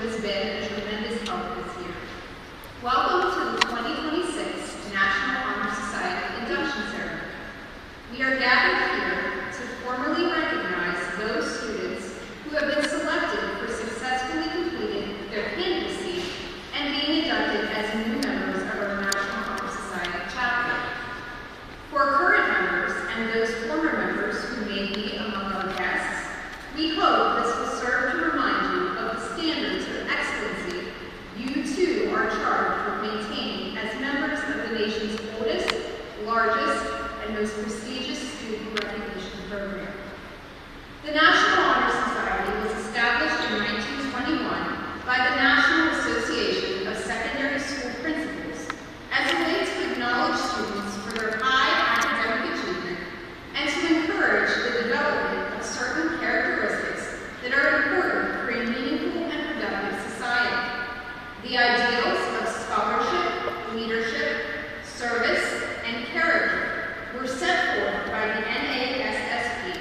has been a tremendous help this year. Welcome to the 2026 National Honor Society Induction Ceremony. We are gathered here to formally recognize those students who have been selected for successfully completing their candidacy and being inducted as new members of our National Honor Society chapter. For current members and those former members who may be among our guests, we hope this will serve to remind you of the standards of excellency you too are charged with maintaining as members of the nation's oldest, largest, and most prestigious student recognition program. The National Honor Society was established in 1921 by the National Association of Secondary School Principals as a way to acknowledge students for their high academic achievement and to encourage the development of certain characteristics that are important for a meaningful and productive society. The ideals of scholarship, leadership, service, and character were set forth by the NASSP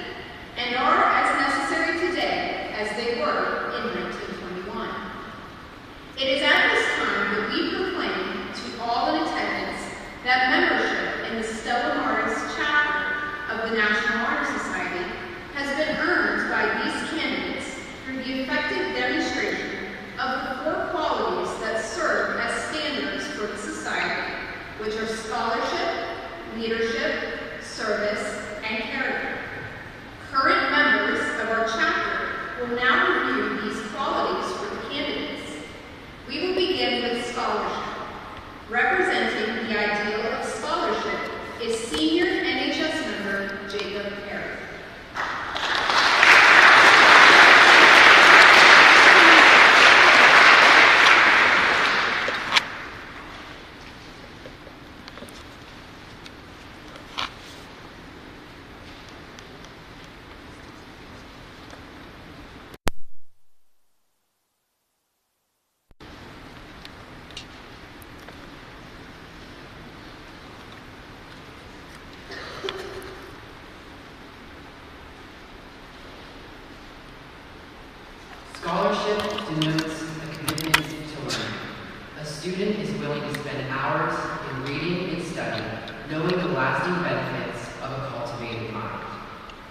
and are as necessary today as they were in 1921. It is at this time that we proclaim to all in attendance that membership in the Stella Maris chapter of the National Honor Society has been earned by these candidates through the effective demonstration of the four qualities that serve as standards for the society, which are scholarship, leadership, service, and character. Current members of our chapter will now review these qualities for the candidates. We will begin with scholarship. Representing the ideal of scholarship is senior NHS member Jaclyn Fertig. Scholarship denotes a commitment to learn. A student is willing to spend hours in reading and study, knowing the lasting benefits of a cultivated mind.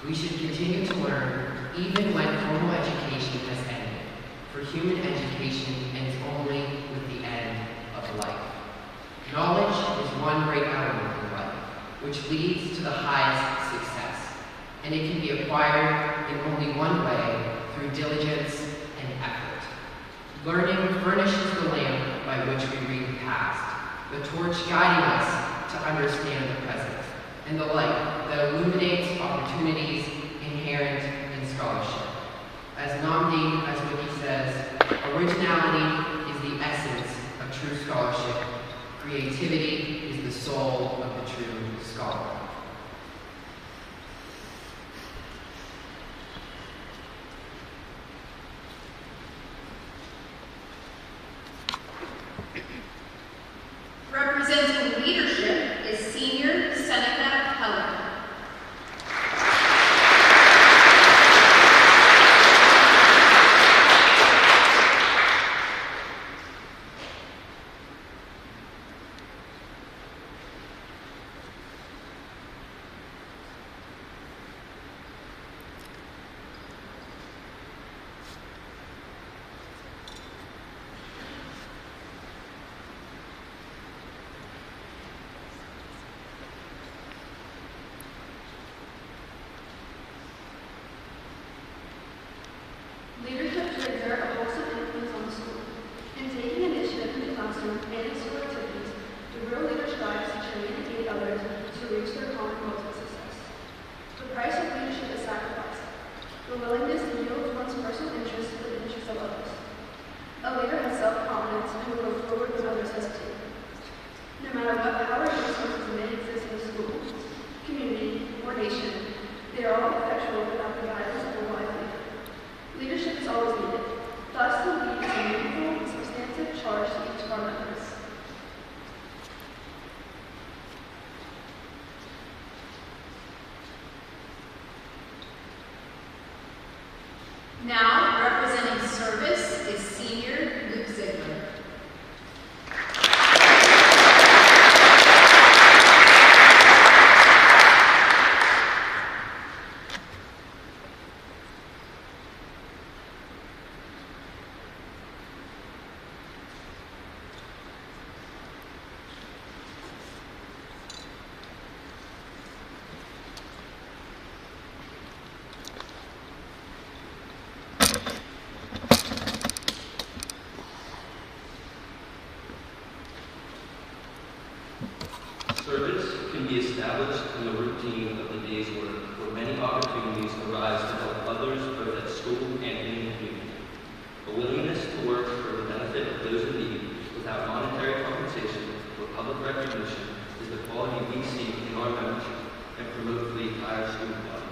We should continue to learn even when formal education has ended, for human education ends only with the end of life. Knowledge is one great element in life, which leads to the highest success, and it can be acquired in only one way, through diligence and effort. Learning furnishes the lamp by which we read the past, the torch guiding us to understand the present, and the light that illuminates opportunities inherent in scholarship. As Namdi Aswiki says, originality is the essence of true scholarship. Creativity is the soul of the true scholar. Representing leadership is senior Seneca Heller. Leadership to exert a wholesome influence on the school. In taking initiative in the classroom and in school activities, the real leader strives to train and aid others to reach their common goals of success. The price of leadership is sacrifice, the willingness to yield to one's personal interests for the interests of others. A leader has self-confidence and will go forward when others hesitate. No matter what power and resources may exist in a school, community, or nation, they are all effectual without the guidance of a wise leader. Leadership is always needed. Thus, the lead is a meaningful and substantive charge to each of our members. Now, representing service is senior established in the routine of the day's work, where many opportunities arise to help others both at school and in the community. A willingness to work for the benefit of those in need without monetary compensation or public recognition is the quality we seek in our membership and promote for the entire student body.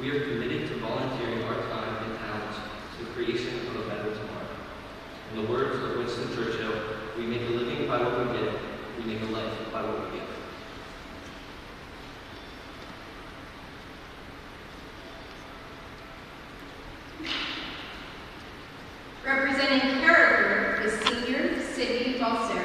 We are committed to volunteering our time and talents to the creation of a better tomorrow. In the words of Winston Churchill, we make a living by what we get, we make a life by what we give. Representing character is senior Sydney Balser.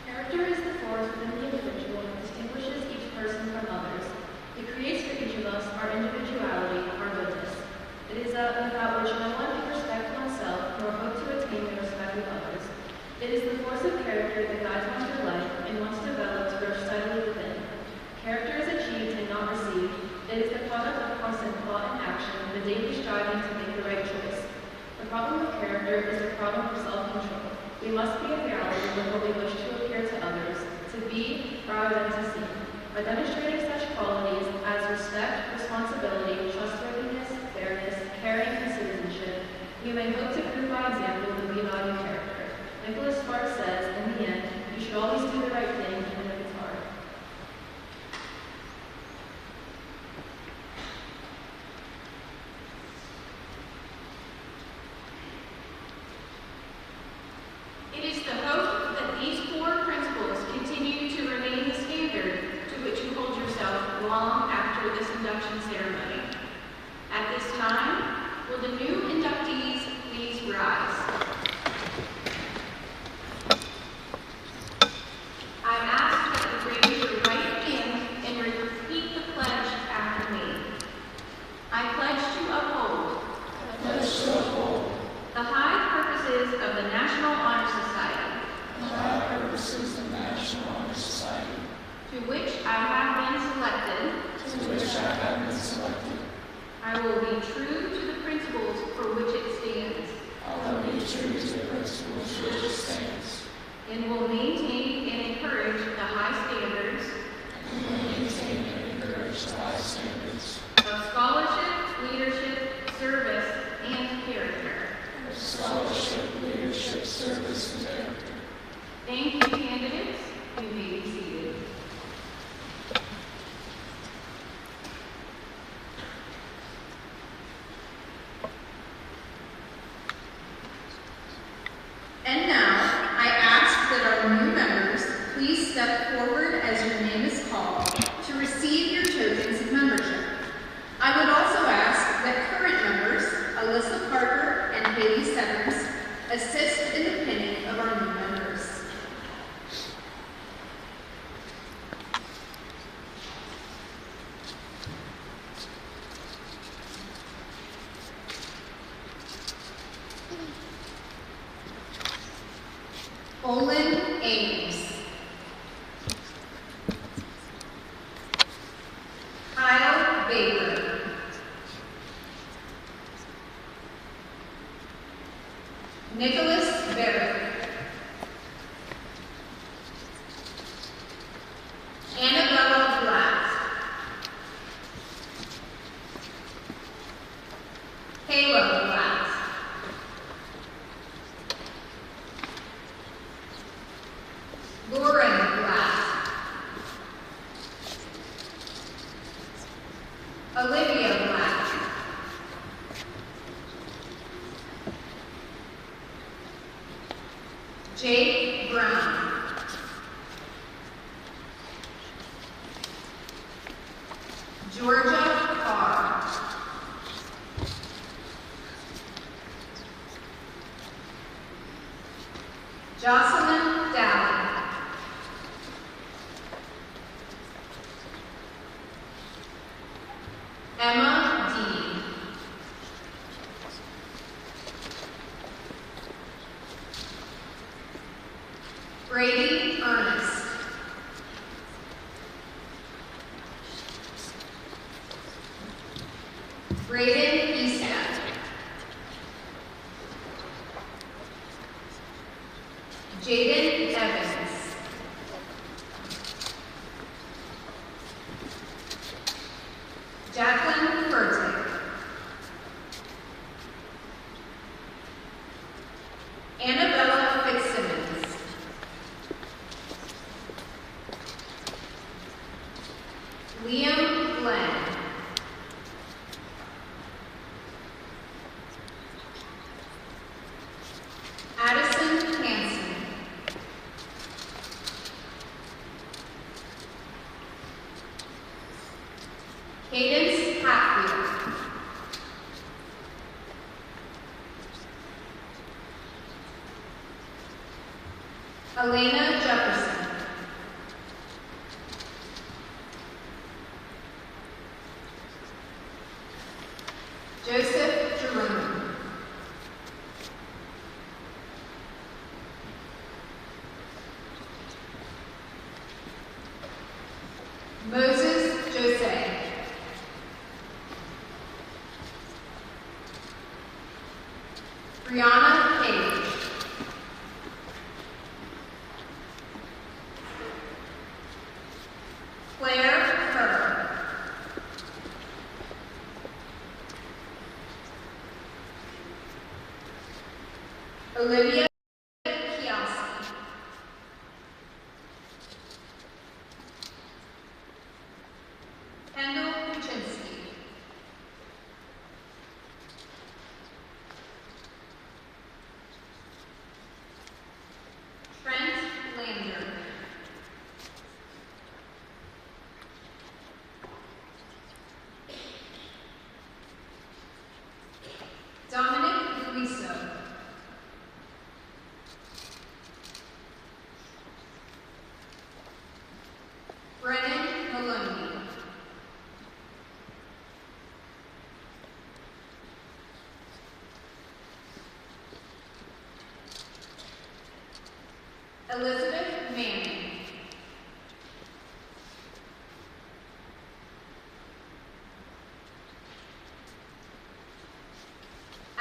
Character is the force within the individual that distinguishes each person from others. It creates for each of us our individuality, our goodness. It is without which no one can respect oneself nor hope to attain the respect of others. It is the force of character that guides one through life and once developed grows steadily within. Character is achieved and not received. It is the product of constant thought and action, the daily striving to make the right choice. The problem of character is the problem of self-control. We must be in reality with what we wish to appear to others, to be rather than to seem. By demonstrating such qualities as respect, responsibility, trustworthiness, fairness, caring, and citizenship, we may hope to prove by example that we value character. Nicholas Sparks says, in the end, you should always do the right thing, even if it's hard. It is the hope that these four principles continue to remain the standard to which you hold yourself long after this induction ceremony. At this time, will the new inductees please rise? I ask that you raise your right hand and repeat the pledge after me. I pledge to uphold the high purposes of the National Honor Society, to which I have been selected. I will be true to the principles for which it stands. And will maintain and encourage the high standards of scholarship, leadership, service, and character. Thank you, candidates. You may be seated. And now, I ask that our new members please step forward as your name is called to receive your tokens of membership. I would also ask that current members, Alyssa Parker and Haley Severs, assist in the pinning of our new members. Olen Ames. Kyle Baker. Nicholas Barrett. Annabella Blatt. Kaila Blatt. Lauryn Blatt. Olivia Blatt. Jake Brown. Georgia Carr. Jocelyn Dally. Brady Ernest. Brayden Estep. Jaden Evans. Jaclyn Fertig. Annabella Fitzsimmons. Liam Glenn. Addison Hanson. Cadence Hatfield. Alayna Jefferson. Joseph Jerome. Moses Jose. Brianna Kalich. Claire Kerr. Olivia Kiaski. Kendall Kuchinski. Trent Lander. Dominik Luiso. Brennen Maloney. Elizabeth Manning.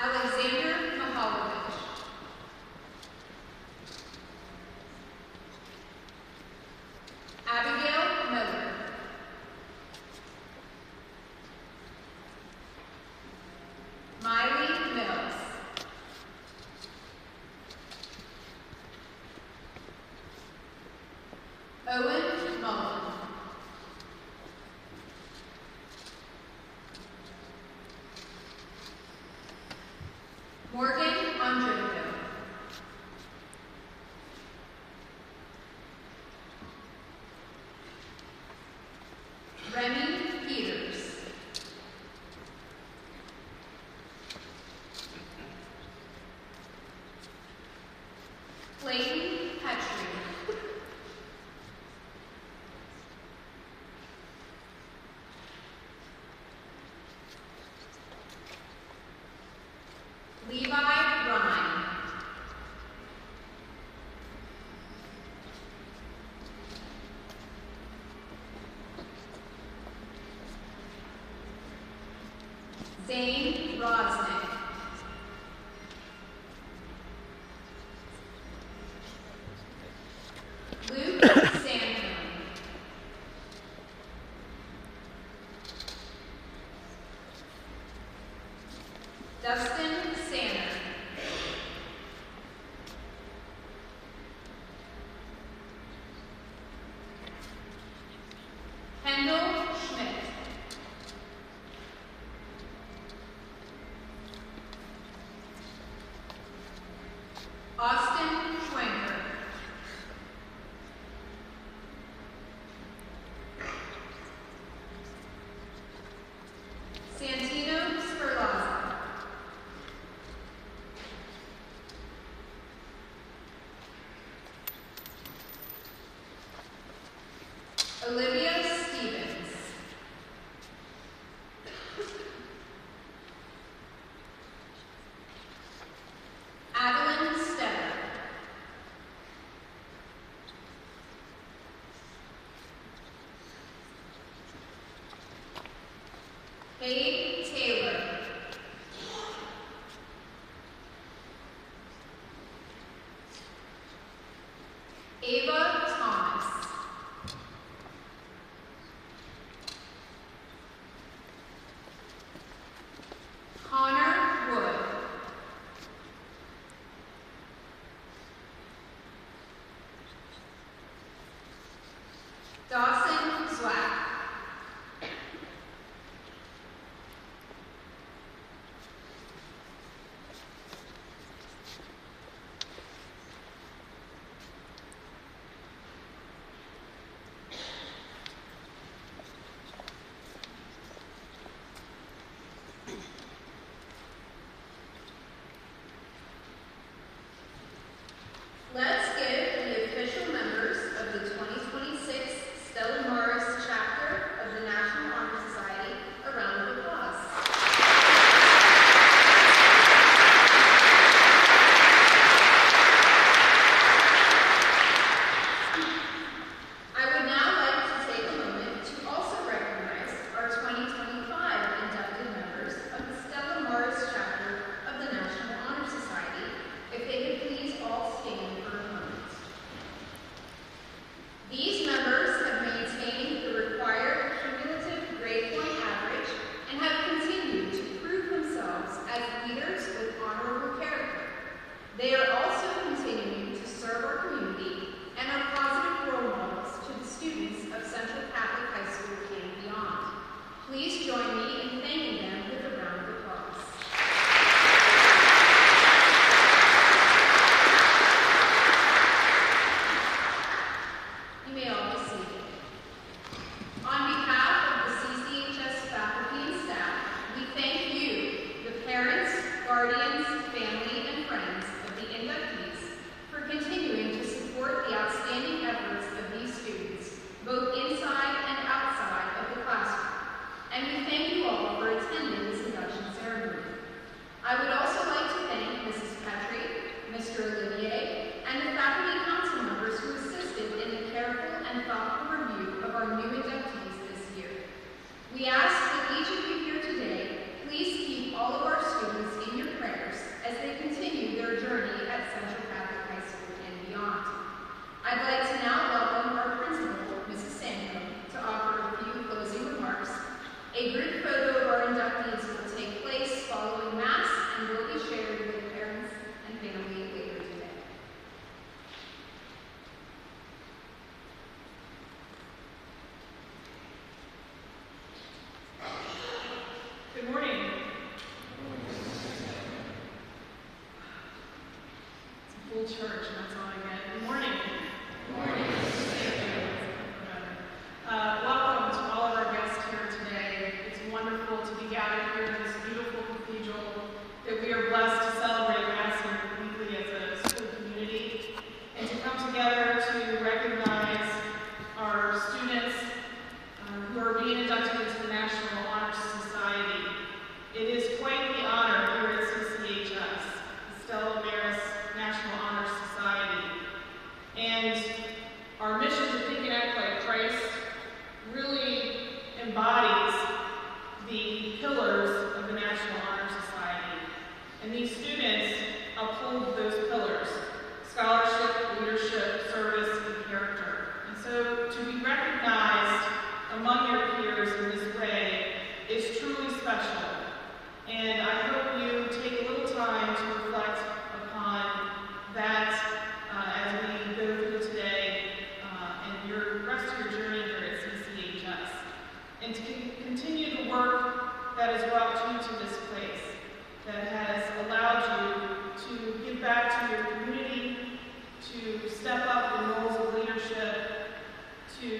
Alexander Mihalovich. Abigail Miller. Mylee Mills. Owen Mullin. Morgan Andreville. Remy Peters. Clayton Petry. Levi Rine. Zayne Rosnick. Luke Sanford. Dustin Sanner. Kendall Schmitt. Austin Schwenker. Santino Sperlazza. Olivia Stevens. Adeline Stetter. Ava Thomas. Connor Wood. Dawson Zwack. Let's give the official members of the 2026 Stella Maris chapter of the National Honor Society a round of applause. I would now like to take a moment to also recognize our 2025 inducted members of the Stella Maris chapter of the National Honor Society. If they could please all stand for a moment. These members have maintained the required cumulative grade point average and have continued to prove themselves as leaders with honorable character. They are also continuing to serve our community and are positive role models to the students of Central Catholic High School and beyond. Please join me in thanking them with a round of applause. You may all be seated. On behalf of the CCHS faculty and staff, we thank you, the parents, guardians, family, and friends of the inductees, for continuing to support the outstanding efforts of these students, both inside and outside of the classroom. And we thank you all for attending this induction ceremony. I would also like to thank Mrs. Petry, Mr. Olivier, and the faculty council members who assisted in the careful and thoughtful review of our new inductees this year. We ask that each of you here today please keep all of our students in your prayers as they continue their journey at Central Catholic High School and beyond. I'd like to now welcome our principal, Mrs. Sanner, to offer a few closing remarks. A group photo of our inductees will take place following Mass and will be shared with parents and family later today. Good morning. It's a full church, and that's all I get. Good morning. Good morning. Welcome to all of our guests here today. It's wonderful to be gathered here in this beautiful cathedral that we are blessed to celebrate Mass and weekly as a school community, and to come together to recognize our students who are being inducted into the National Honor Society. It is quite the honor here at CCHS, the Stella Maris National Honor Society. And our mission to think and act like Christ really embodies the pillars of the National Honor Society. And these students uphold those pillars: scholarship, leadership, service, and character. And so to be recognized among your peers in this way is truly special. And I hope you take a little time to reflect upon that as we go through today and your rest of your journey here at CCHS. And to continue the work that has brought you to this place, that has allowed you to give back to your community, to step up in roles of leadership, to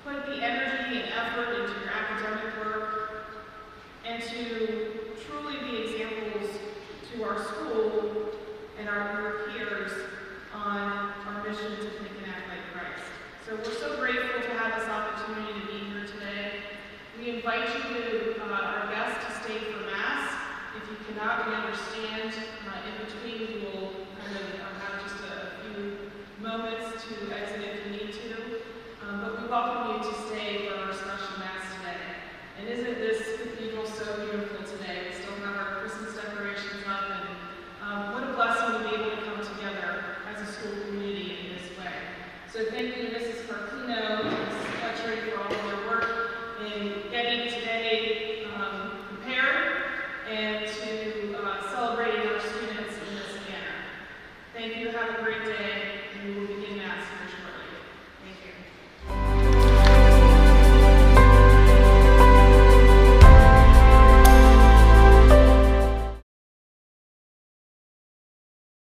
put the energy and effort into your academic work, and to truly be examples to our school and your peers on our mission to think and act like Christ. So we're so grateful to have this opportunity to be here today. We invite you, our guests, to stay for Mass. If you cannot, we understand in between